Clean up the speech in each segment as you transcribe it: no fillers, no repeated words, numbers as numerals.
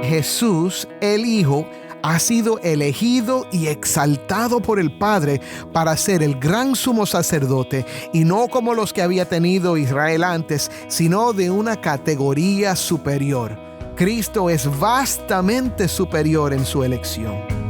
Jesús, el Hijo, ha sido elegido y exaltado por el Padre para ser el gran sumo sacerdote, y no como los que había tenido Israel antes, sino de una categoría superior. Cristo es vastamente superior en su elección.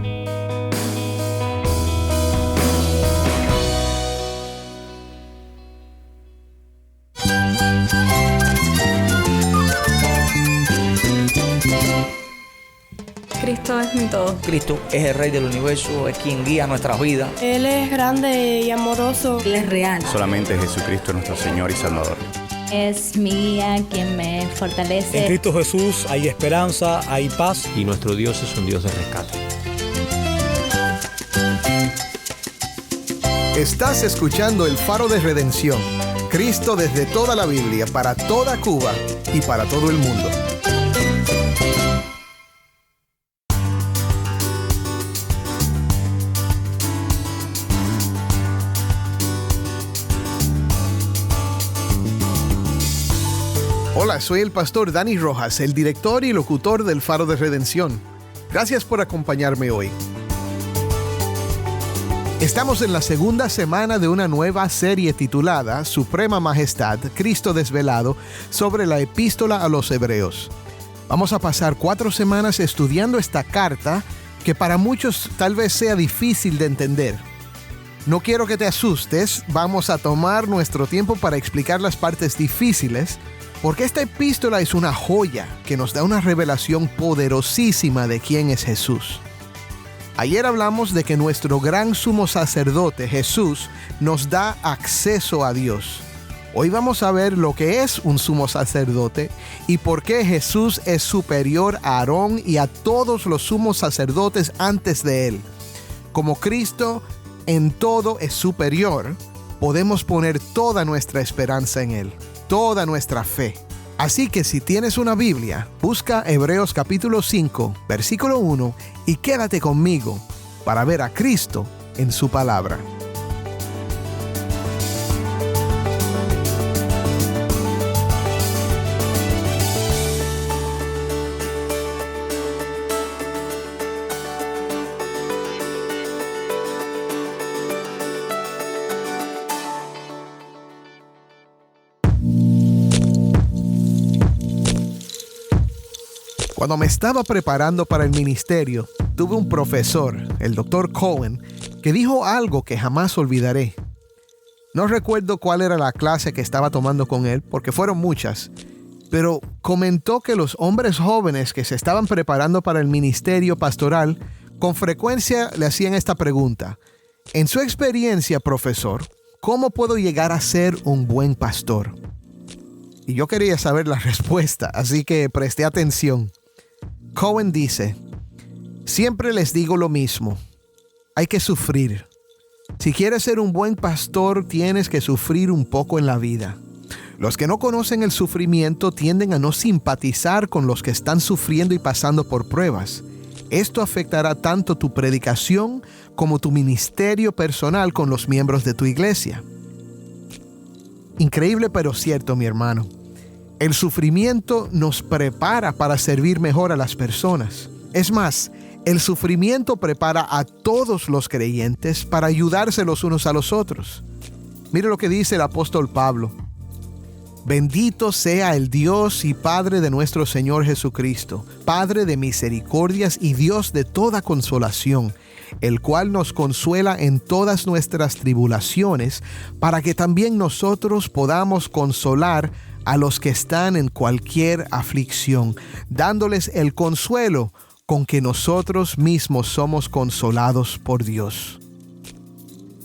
Cristo es mi todo. Cristo es el Rey del universo, es quien guía nuestras vidas. Él es grande y amoroso. Él es real. Solamente Jesucristo es nuestro Señor y Salvador. Es mi guía quien me fortalece. En Cristo Jesús hay esperanza, hay paz. Y nuestro Dios es un Dios de rescate. Estás escuchando El Faro de Redención. Cristo desde toda la Biblia, para toda Cuba y para todo el mundo. Hola, soy el pastor Dani Rojas, el director y locutor del Faro de Redención. Gracias por acompañarme hoy. Estamos en la segunda semana de una nueva serie titulada Suprema Majestad, Cristo Desvelado, sobre la Epístola a los Hebreos. Vamos a pasar 4 semanas estudiando esta carta que para muchos tal vez sea difícil de entender. No quiero que te asustes, vamos a tomar nuestro tiempo para explicar las partes difíciles, porque esta epístola es una joya que nos da una revelación poderosísima de quién es Jesús. Ayer hablamos de que nuestro gran sumo sacerdote, Jesús, nos da acceso a Dios. Hoy vamos a ver lo que es un sumo sacerdote y por qué Jesús es superior a Aarón y a todos los sumos sacerdotes antes de él. Como Cristo en todo es superior, podemos poner toda nuestra esperanza en él, toda nuestra fe. Así que si tienes una Biblia, busca Hebreos capítulo 5, versículo 1 y quédate conmigo para ver a Cristo en su palabra. Cuando me estaba preparando para el ministerio, tuve un profesor, el Dr. Cohen, que dijo algo que jamás olvidaré. No recuerdo cuál era la clase que estaba tomando con él, porque fueron muchas, pero comentó que los hombres jóvenes que se estaban preparando para el ministerio pastoral, con frecuencia le hacían esta pregunta: en su experiencia, profesor, ¿cómo puedo llegar a ser un buen pastor? Y yo quería saber la respuesta, así que presté atención. Cohen dice: siempre les digo lo mismo, hay que sufrir. Si quieres ser un buen pastor, tienes que sufrir un poco en la vida. Los que no conocen el sufrimiento tienden a no simpatizar con los que están sufriendo y pasando por pruebas. Esto afectará tanto tu predicación como tu ministerio personal con los miembros de tu iglesia. Increíble pero cierto, mi hermano. El sufrimiento nos prepara para servir mejor a las personas. Es más, el sufrimiento prepara a todos los creyentes para ayudarse los unos a los otros. Mire lo que dice el apóstol Pablo: bendito sea el Dios y Padre de nuestro Señor Jesucristo, Padre de misericordias y Dios de toda consolación, el cual nos consuela en todas nuestras tribulaciones, para que también nosotros podamos consolar a los que están en cualquier aflicción, dándoles el consuelo con que nosotros mismos somos consolados por Dios.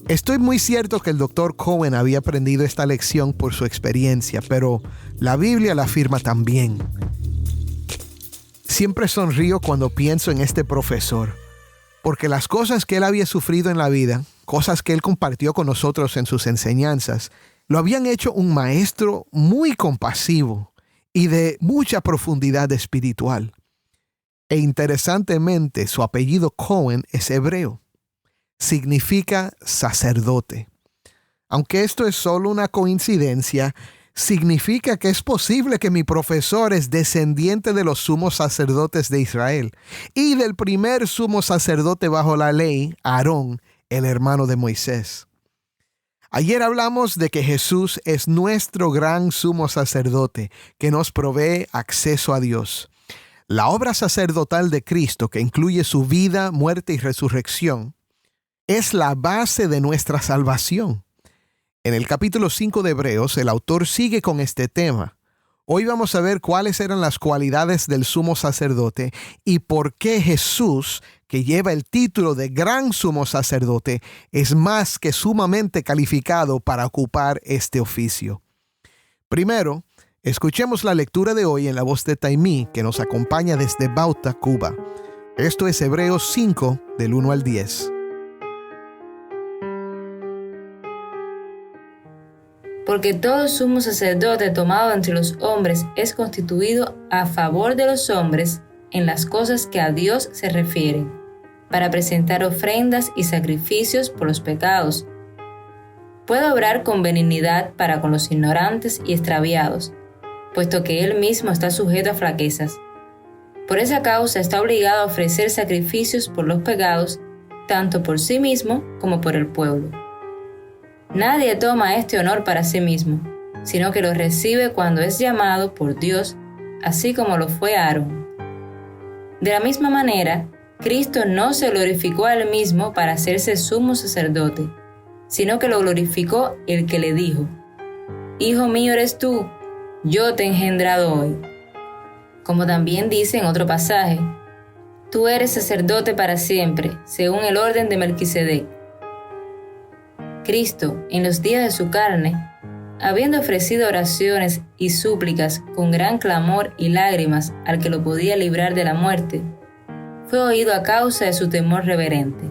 Estoy muy cierto que el Dr. Cohen había aprendido esta lección por su experiencia, pero la Biblia la afirma también. Siempre sonrío cuando pienso en este profesor, porque las cosas que él había sufrido en la vida, cosas que él compartió con nosotros en sus enseñanzas, lo habían hecho un maestro muy compasivo y de mucha profundidad espiritual. E interesantemente, su apellido Cohen es hebreo. Significa sacerdote. Aunque esto es solo una coincidencia, significa que es posible que mi profesor es descendiente de los sumos sacerdotes de Israel y del primer sumo sacerdote bajo la ley, Aarón, el hermano de Moisés. Ayer hablamos de que Jesús es nuestro gran sumo sacerdote que nos provee acceso a Dios. La obra sacerdotal de Cristo, que incluye su vida, muerte y resurrección, es la base de nuestra salvación. En el capítulo 5 de Hebreos, el autor sigue con este tema. Hoy vamos a ver cuáles eran las cualidades del sumo sacerdote y por qué Jesús, que lleva el título de gran sumo sacerdote, es más que sumamente calificado para ocupar este oficio. Primero, escuchemos la lectura de hoy en la voz de Taimí, que nos acompaña desde Bauta, Cuba. Esto es Hebreos 5, del 1 al 10. Porque todo sumo sacerdote tomado entre los hombres es constituido a favor de los hombres en las cosas que a Dios se refieren, para presentar ofrendas y sacrificios por los pecados. Puede obrar con benignidad para con los ignorantes y extraviados, puesto que él mismo está sujeto a flaquezas. Por esa causa está obligado a ofrecer sacrificios por los pecados, tanto por sí mismo como por el pueblo. Nadie toma este honor para sí mismo, sino que lo recibe cuando es llamado por Dios, así como lo fue Aarón. De la misma manera, Cristo no se glorificó a él mismo para hacerse sumo sacerdote, sino que lo glorificó el que le dijo: Hijo mío eres tú, yo te he engendrado hoy. Como también dice en otro pasaje: Tú eres sacerdote para siempre, según el orden de Melquisedec. Cristo, en los días de su carne, habiendo ofrecido oraciones y súplicas con gran clamor y lágrimas al que lo podía librar de la muerte, fue oído a causa de su temor reverente.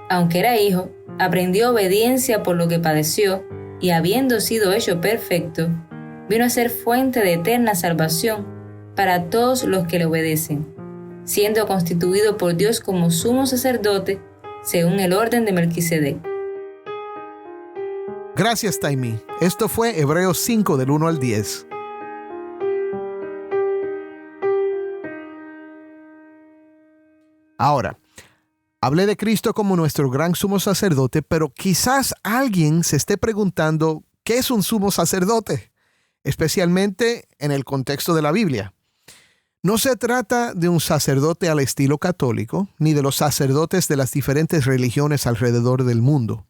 Aunque era hijo, aprendió obediencia por lo que padeció, y habiendo sido hecho perfecto, vino a ser fuente de eterna salvación para todos los que le obedecen, siendo constituido por Dios como sumo sacerdote según el orden de Melquisedec. Gracias, Taimí. Esto fue Hebreos 5, del 1 al 10. Ahora, hablé de Cristo como nuestro gran sumo sacerdote, pero quizás alguien se esté preguntando ¿qué es un sumo sacerdote? Especialmente en el contexto de la Biblia. No se trata de un sacerdote al estilo católico, ni de los sacerdotes de las diferentes religiones alrededor del mundo.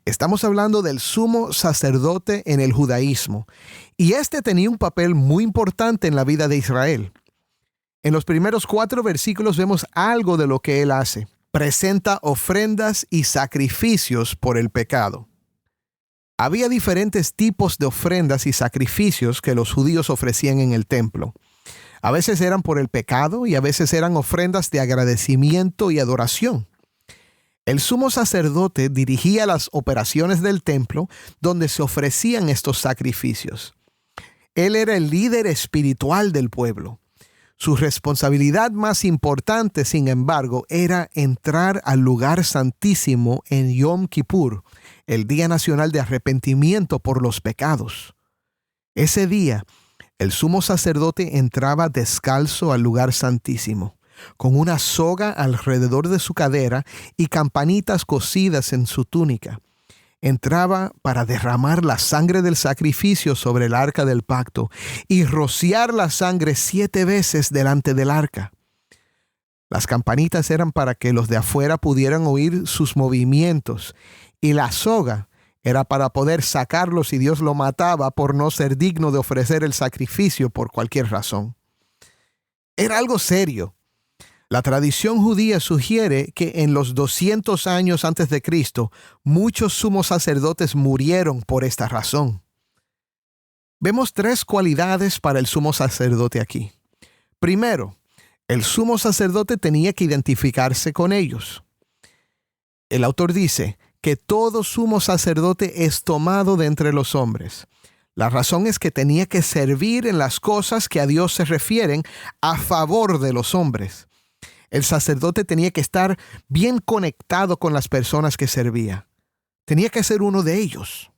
Estamos hablando del sumo sacerdote en el judaísmo, y este tenía un papel muy importante en la vida de Israel. En los primeros 4 versículos vemos algo de lo que él hace. Presenta ofrendas y sacrificios por el pecado. Había diferentes tipos de ofrendas y sacrificios que los judíos ofrecían en el templo. A veces eran por el pecado y a veces eran ofrendas de agradecimiento y adoración. El sumo sacerdote dirigía las operaciones del templo donde se ofrecían estos sacrificios. Él era el líder espiritual del pueblo. Su responsabilidad más importante, sin embargo, era entrar al lugar santísimo en Yom Kippur, el Día Nacional de Arrepentimiento por los pecados. Ese día, el sumo sacerdote entraba descalzo al lugar santísimo, con una soga alrededor de su cadera y campanitas cosidas en su túnica. Entraba para derramar la sangre del sacrificio sobre el arca del pacto y rociar la sangre 7 veces delante del arca. Las campanitas eran para que los de afuera pudieran oír sus movimientos, y la soga era para poder sacarlo si Dios lo mataba por no ser digno de ofrecer el sacrificio por cualquier razón. Era algo serio. La tradición judía sugiere que en los 200 años antes de Cristo, muchos sumos sacerdotes murieron por esta razón. Vemos 3 cualidades para el sumo sacerdote aquí. Primero, el sumo sacerdote tenía que identificarse con ellos. El autor dice que todo sumo sacerdote es tomado de entre los hombres. La razón es que tenía que servir en las cosas que a Dios se refieren a favor de los hombres. El sacerdote tenía que estar bien conectado con las personas que servía. Tenía que ser uno de ellos.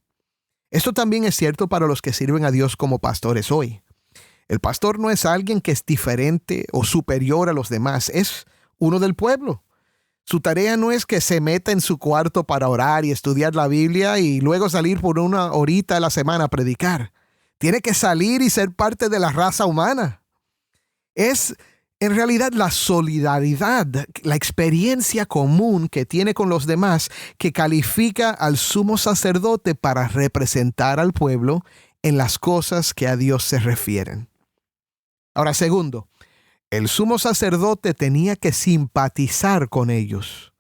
Esto también es cierto para los que sirven a Dios como pastores hoy. El pastor no es alguien que es diferente o superior a los demás, es uno del pueblo. Su tarea no es que se meta en su cuarto para orar y estudiar la Biblia y luego salir por una horita a la semana a predicar. Tiene que salir y ser parte de la raza humana. Es en realidad la solidaridad, la experiencia común que tiene con los demás que califica al sumo sacerdote para representar al pueblo en las cosas que a Dios se refieren. Ahora, segundo, el sumo sacerdote tenía que simpatizar con ellos.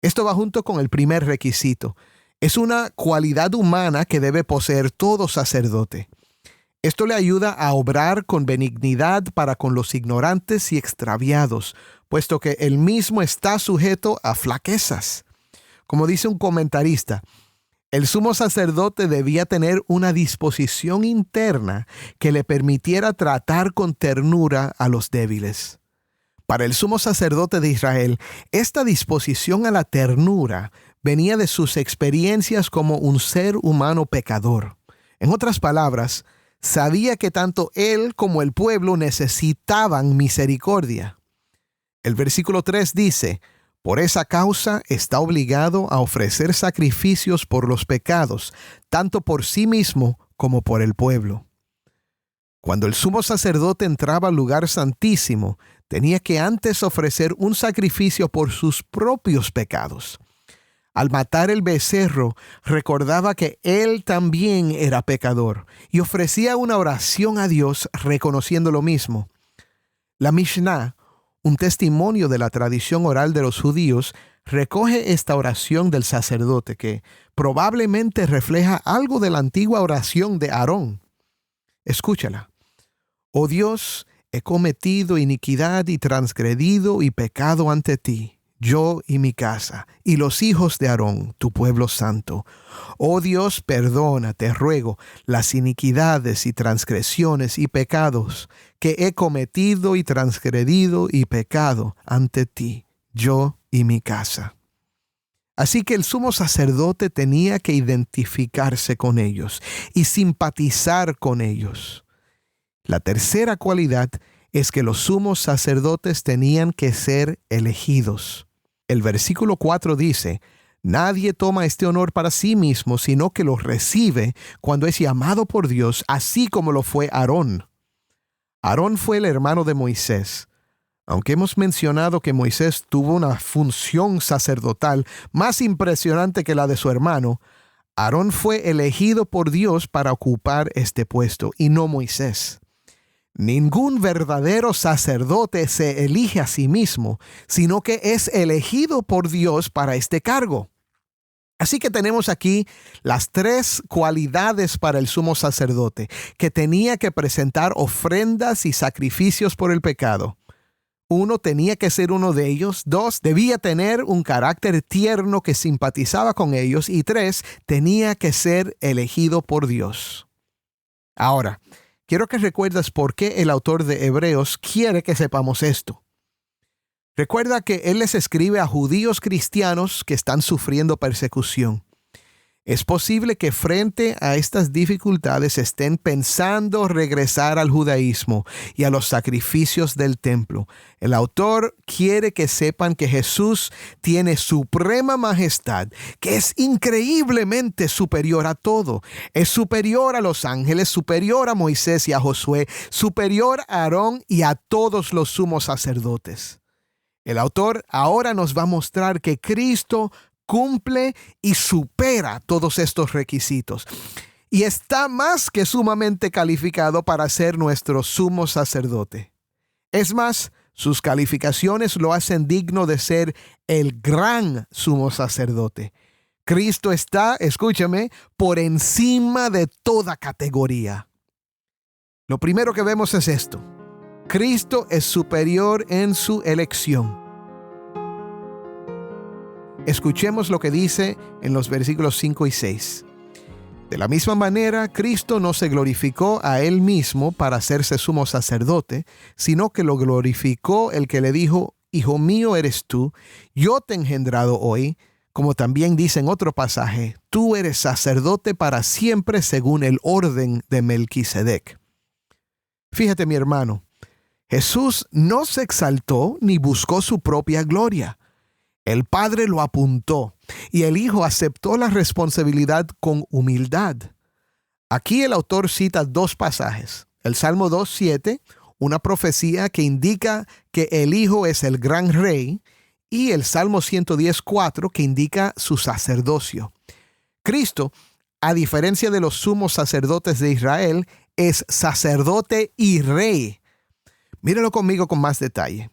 Esto va junto con el primer requisito. Es una cualidad humana que debe poseer todo sacerdote. Esto le ayuda a obrar con benignidad para con los ignorantes y extraviados, puesto que él mismo está sujeto a flaquezas. Como dice un comentarista, el sumo sacerdote debía tener una disposición interna que le permitiera tratar con ternura a los débiles. Para el sumo sacerdote de Israel, esta disposición a la ternura venía de sus experiencias como un ser humano pecador. En otras palabras, sabía que tanto él como el pueblo necesitaban misericordia. El versículo 3 dice: por esa causa está obligado a ofrecer sacrificios por los pecados, tanto por sí mismo como por el pueblo. Cuando el sumo sacerdote entraba al lugar santísimo, tenía que antes ofrecer un sacrificio por sus propios pecados. Al matar el becerro, recordaba que él también era pecador y ofrecía una oración a Dios reconociendo lo mismo. La Mishnah, un testimonio de la tradición oral de los judíos, recoge esta oración del sacerdote que probablemente refleja algo de la antigua oración de Aarón. Escúchala. Oh Dios, he cometido iniquidad y transgredido y pecado ante ti, yo y mi casa, y los hijos de Aarón, tu pueblo santo. Oh Dios, perdona, te ruego, las iniquidades y transgresiones y pecados que he cometido y transgredido y pecado ante ti, yo y mi casa. Así que el sumo sacerdote tenía que identificarse con ellos y simpatizar con ellos. La tercera cualidad es que los sumos sacerdotes tenían que ser elegidos. El versículo 4 dice: nadie toma este honor para sí mismo, sino que lo recibe cuando es llamado por Dios, así como lo fue Aarón. Aarón fue el hermano de Moisés. Aunque hemos mencionado que Moisés tuvo una función sacerdotal más impresionante que la de su hermano, Aarón fue elegido por Dios para ocupar este puesto y no Moisés. Ningún verdadero sacerdote se elige a sí mismo, sino que es elegido por Dios para este cargo. Así que tenemos aquí las tres cualidades para el sumo sacerdote, que tenía que presentar ofrendas y sacrificios por el pecado. 1, tenía que ser uno de ellos. 2, debía tener un carácter tierno que simpatizaba con ellos. Y 3, tenía que ser elegido por Dios. Ahora, quiero que recuerdes por qué el autor de Hebreos quiere que sepamos esto. Recuerda que él les escribe a judíos cristianos que están sufriendo persecución. Es posible que frente a estas dificultades estén pensando regresar al judaísmo y a los sacrificios del templo. El autor quiere que sepan que Jesús tiene suprema majestad, que es increíblemente superior a todo. Es superior a los ángeles, superior a Moisés y a Josué, superior a Aarón y a todos los sumos sacerdotes. El autor ahora nos va a mostrar que Cristo cumple y supera todos estos requisitos y está más que sumamente calificado para ser nuestro sumo sacerdote. Es más, sus calificaciones lo hacen digno de ser el gran sumo sacerdote. Cristo está, escúchame, por encima de toda categoría. Lo primero que vemos es esto: Cristo es superior en su elección. Escuchemos lo que dice en los versículos 5 y 6. De la misma manera, Cristo no se glorificó a él mismo para hacerse sumo sacerdote, sino que lo glorificó el que le dijo: Hijo mío eres tú, yo te he engendrado hoy. Como también dice en otro pasaje, tú eres sacerdote para siempre según el orden de Melquisedec. Fíjate, mi hermano, Jesús no se exaltó ni buscó su propia gloria. El Padre lo apuntó y el Hijo aceptó la responsabilidad con humildad. Aquí el autor cita dos pasajes. El Salmo 2:7, una profecía que indica que el Hijo es el gran rey, y el Salmo 110:4, que indica su sacerdocio. Cristo, a diferencia de los sumos sacerdotes de Israel, es sacerdote y rey. Míralo conmigo con más detalle.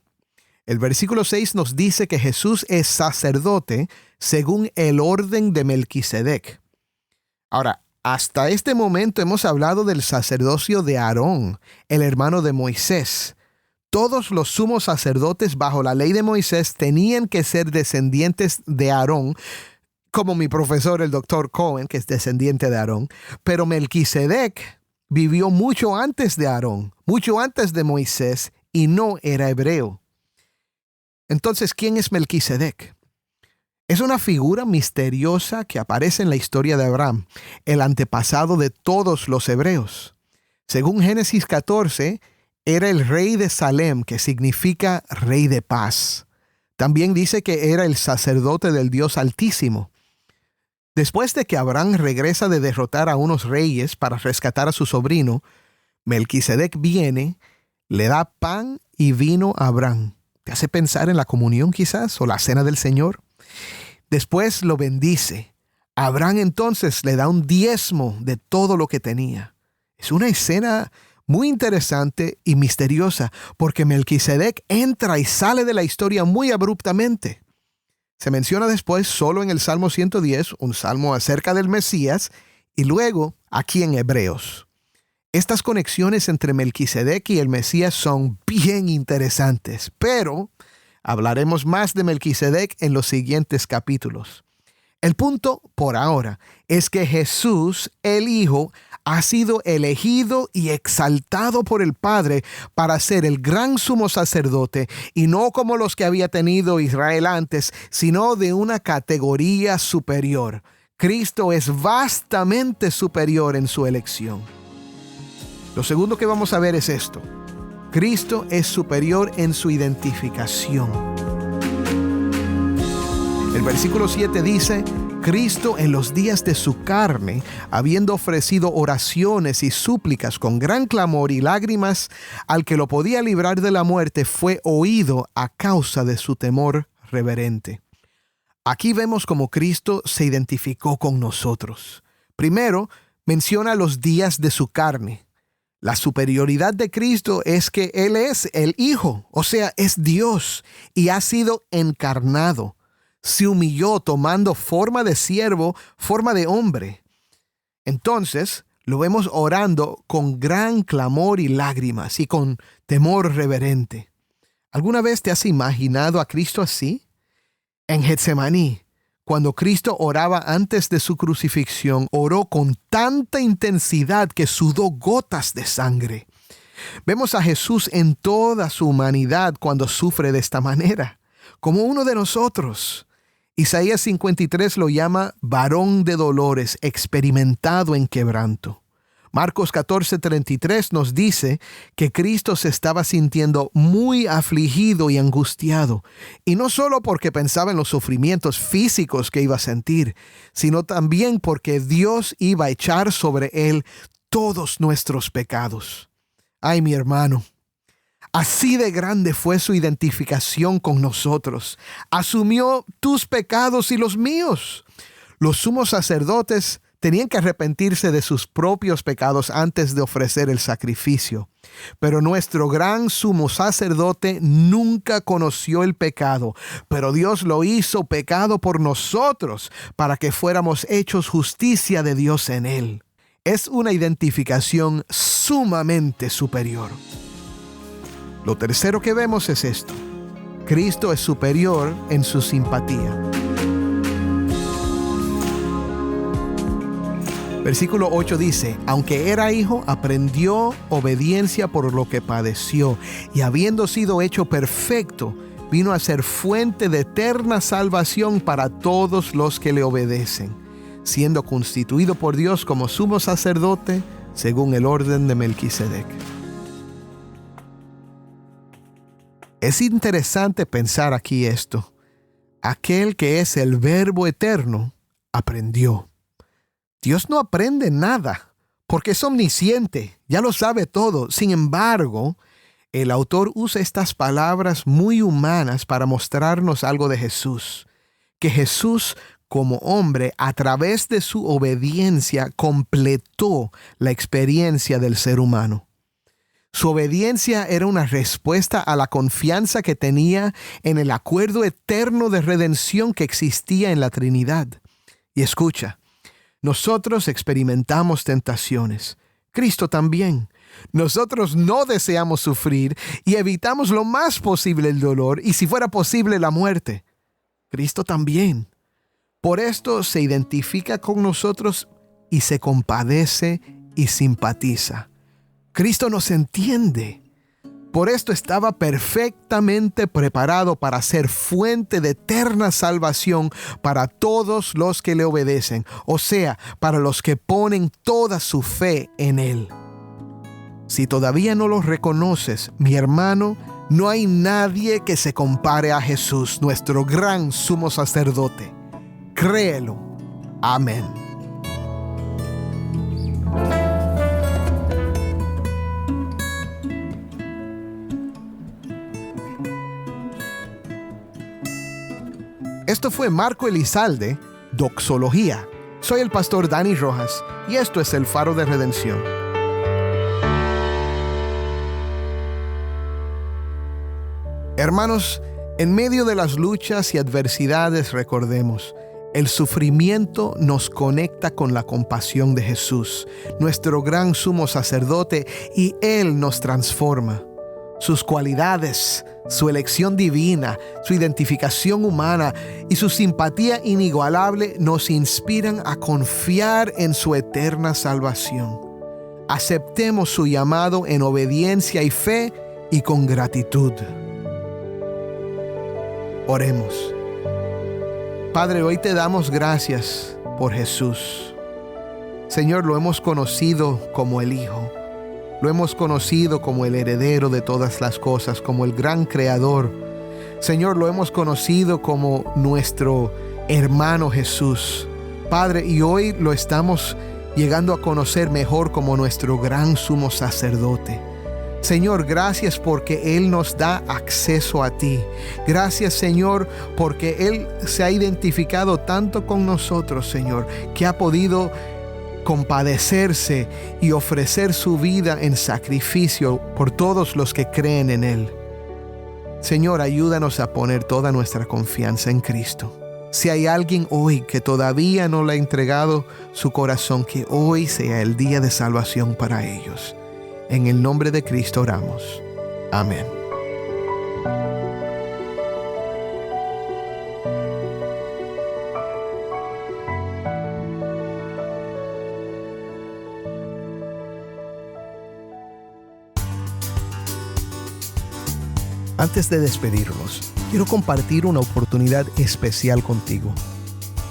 El versículo 6 nos dice que Jesús es sacerdote según el orden de Melquisedec. Ahora, hasta este momento hemos hablado del sacerdocio de Aarón, el hermano de Moisés. Todos los sumos sacerdotes bajo la ley de Moisés tenían que ser descendientes de Aarón, como mi profesor, el Dr. Cohen, que es descendiente de Aarón. Pero Melquisedec vivió mucho antes de Aarón, mucho antes de Moisés, y no era hebreo. Entonces, ¿quién es Melquisedec? Es una figura misteriosa que aparece en la historia de Abraham, el antepasado de todos los hebreos. Según Génesis 14, era el rey de Salem, que significa rey de paz. También dice que era el sacerdote del Dios Altísimo. Después de que Abraham regresa de derrotar a unos reyes para rescatar a su sobrino, Melquisedec viene, le da pan y vino a Abraham. ¿Te hace pensar en la comunión quizás o la cena del Señor? Después lo bendice. Abraham entonces le da un diezmo de todo lo que tenía. Es una escena muy interesante y misteriosa, porque Melquisedec entra y sale de la historia muy abruptamente. Se menciona después solo en el Salmo 110, un salmo acerca del Mesías, y luego aquí en Hebreos. Estas conexiones entre Melquisedec y el Mesías son bien interesantes, pero hablaremos más de Melquisedec en los siguientes capítulos. El punto por ahora es que Jesús, el Hijo, ha sido elegido y exaltado por el Padre para ser el gran sumo sacerdote, y no como los que había tenido Israel antes, sino de una categoría superior. Cristo es vastamente superior en su elección. Lo segundo que vamos a ver es esto. Cristo es superior en su identificación. El versículo 7 dice: Cristo en los días de su carne, habiendo ofrecido oraciones y súplicas con gran clamor y lágrimas, al que lo podía librar de la muerte, fue oído a causa de su temor reverente. Aquí vemos cómo Cristo se identificó con nosotros. Primero, menciona los días de su carne. La superioridad de Cristo es que Él es el Hijo, o sea, es Dios, y ha sido encarnado. Se humilló tomando forma de siervo, forma de hombre. Entonces lo vemos orando con gran clamor y lágrimas y con temor reverente. ¿Alguna vez te has imaginado a Cristo así? En Getsemaní, cuando Cristo oraba antes de su crucifixión, oró con tanta intensidad que sudó gotas de sangre. Vemos a Jesús en toda su humanidad cuando sufre de esta manera, como uno de nosotros. Isaías 53 lo llama varón de dolores, experimentado en quebranto. Marcos 14:33 nos dice que Cristo se estaba sintiendo muy afligido y angustiado, y no solo porque pensaba en los sufrimientos físicos que iba a sentir, sino también porque Dios iba a echar sobre él todos nuestros pecados. Ay, mi hermano, así de grande fue su identificación con nosotros. Asumió tus pecados y los míos. Los sumos sacerdotes tenían que arrepentirse de sus propios pecados antes de ofrecer el sacrificio. Pero nuestro gran sumo sacerdote nunca conoció el pecado, pero Dios lo hizo pecado por nosotros para que fuéramos hechos justicia de Dios en él. Es una identificación sumamente superior. Lo tercero que vemos es esto. Cristo es superior en su simpatía. Versículo 8 dice: aunque era hijo, aprendió obediencia por lo que padeció, y habiendo sido hecho perfecto, vino a ser fuente de eterna salvación para todos los que le obedecen, siendo constituido por Dios como sumo sacerdote según el orden de Melquisedec. Es interesante pensar aquí esto. Aquel que es el Verbo eterno aprendió. Dios no aprende nada, porque es omnisciente, ya lo sabe todo. Sin embargo, el autor usa estas palabras muy humanas para mostrarnos algo de Jesús. Que Jesús, como hombre, a través de su obediencia, completó la experiencia del ser humano. Su obediencia era una respuesta a la confianza que tenía en el acuerdo eterno de redención que existía en la Trinidad. Y escucha, nosotros experimentamos tentaciones. Cristo también. Nosotros no deseamos sufrir y evitamos lo más posible el dolor y, si fuera posible, la muerte. Cristo también. Por esto se identifica con nosotros y se compadece y simpatiza. Cristo nos entiende. Por esto estaba perfectamente preparado para ser fuente de eterna salvación para todos los que le obedecen, o sea, para los que ponen toda su fe en Él. Si todavía no lo reconoces, mi hermano, no hay nadie que se compare a Jesús, nuestro gran sumo sacerdote. Créelo. Amén. Esto fue Marco Elizalde, Doxología. Soy el pastor Dani Rojas y esto es el Faro de Redención. Hermanos, en medio de las luchas y adversidades, recordemos, el sufrimiento nos conecta con la compasión de Jesús, nuestro gran sumo sacerdote, y Él nos transforma. Sus cualidades, su elección divina, su identificación humana y su simpatía inigualable nos inspiran a confiar en su eterna salvación. Aceptemos su llamado en obediencia y fe y con gratitud. Oremos. Padre, hoy te damos gracias por Jesús. Señor, lo hemos conocido como el Hijo. Lo hemos conocido como el heredero de todas las cosas, como el gran creador. Señor, lo hemos conocido como nuestro hermano Jesús. Padre, y hoy lo estamos llegando a conocer mejor como nuestro gran sumo sacerdote. Señor, gracias porque Él nos da acceso a ti. Gracias, Señor, porque Él se ha identificado tanto con nosotros, Señor, que ha podido compadecerse y ofrecer su vida en sacrificio por todos los que creen en Él. Señor, ayúdanos a poner toda nuestra confianza en Cristo. Si hay alguien hoy que todavía no le ha entregado su corazón, que hoy sea el día de salvación para ellos. En el nombre de Cristo oramos. Amén. Antes de despedirnos, quiero compartir una oportunidad especial contigo.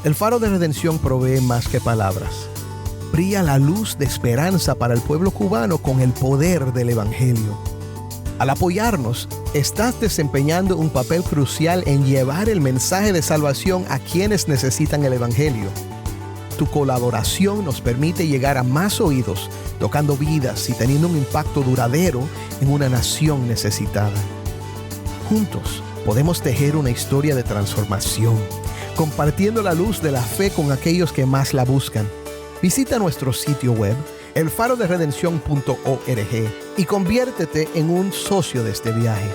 El Faro de Redención provee más que palabras. Brilla la luz de esperanza para el pueblo cubano con el poder del Evangelio. Al apoyarnos, estás desempeñando un papel crucial en llevar el mensaje de salvación a quienes necesitan el Evangelio. Tu colaboración nos permite llegar a más oídos, tocando vidas y teniendo un impacto duradero en una nación necesitada. Juntos podemos tejer una historia de transformación, compartiendo la luz de la fe con aquellos que más la buscan. Visita nuestro sitio web, elfaroderedención.org, y conviértete en un socio de este viaje.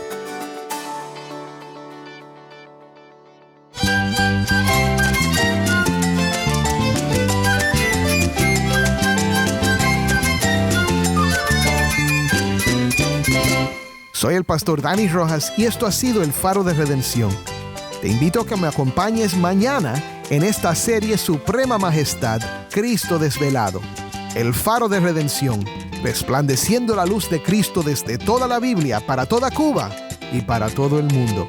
Soy el pastor Dani Rojas y esto ha sido el Faro de Redención. Te invito a que me acompañes mañana en esta serie Suprema Majestad, Cristo Desvelado. El Faro de Redención, resplandeciendo la luz de Cristo desde toda la Biblia, para toda Cuba y para todo el mundo.